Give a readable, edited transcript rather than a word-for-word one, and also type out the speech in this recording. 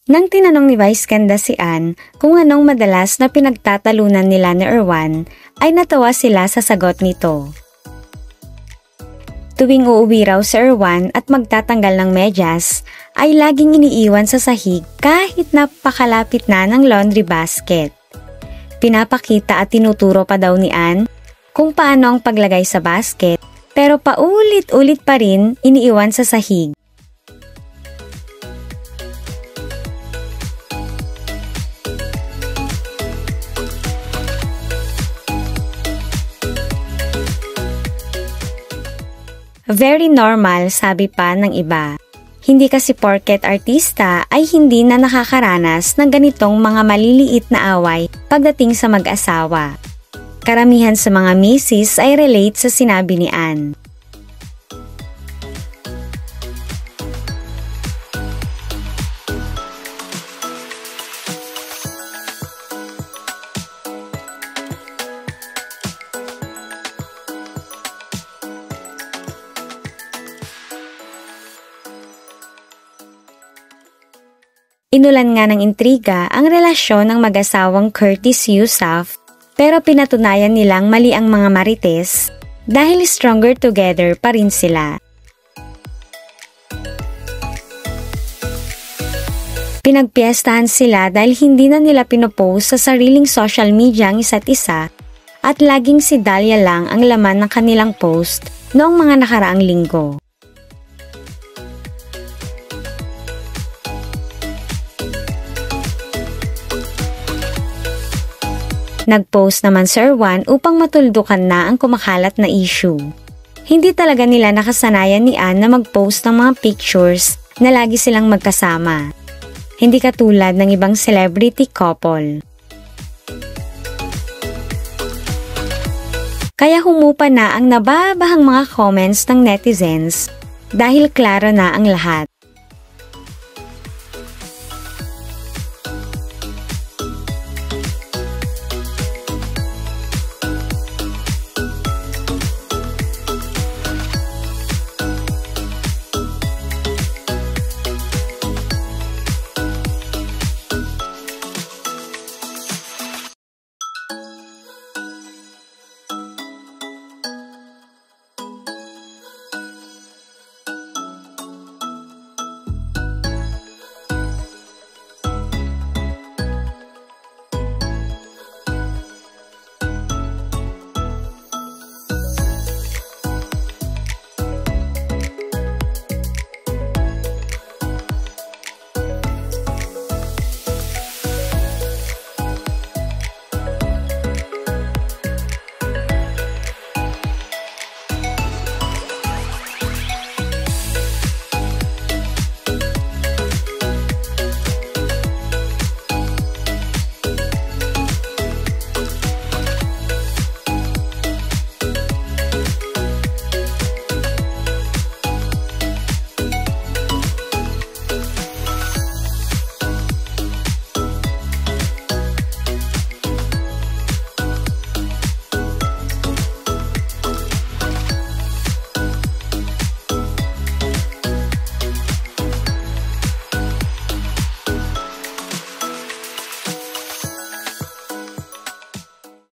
Nang tinanong ni Vice Ganda si Ann kung anong madalas na pinagtatalunan nila ni Erwan, ay natawa sila sa sagot nito. Tuwing uuwi raw si Erwan at magtatanggal ng medyas, ay laging iniiwan sa sahig kahit napakalapit na ng laundry basket. Pinapakita at tinuturo pa daw ni Ann kung paano ang paglagay sa basket, pero paulit-ulit pa rin iniiwan sa sahig. Very normal, sabi pa ng iba. Hindi kasi porket artista ay hindi na nakakaranas ng ganitong mga maliliit na away pagdating sa mag-asawa. Karamihan sa mga misis ay relate sa sinabi ni Ann. Inulan nga ng intriga ang relasyon ng mag-asawang Curtis Yusuf, pero pinatunayan nilang mali ang mga marites dahil stronger together pa rin sila. Pinagpiestahan sila dahil hindi na nila pinopost sa sariling social media ang isa't isa at laging si Dahlia lang ang laman ng kanilang post noong mga nakaraang linggo. Nag-post naman si Erwan upang matuldukan na ang kumakalat na issue. Hindi talaga nila nakasanayan ni Ann na mag-post ng mga pictures na lagi silang magkasama. Hindi katulad ng ibang celebrity couple. Kaya humupa na ang nababahang mga comments ng netizens dahil klaro na ang lahat.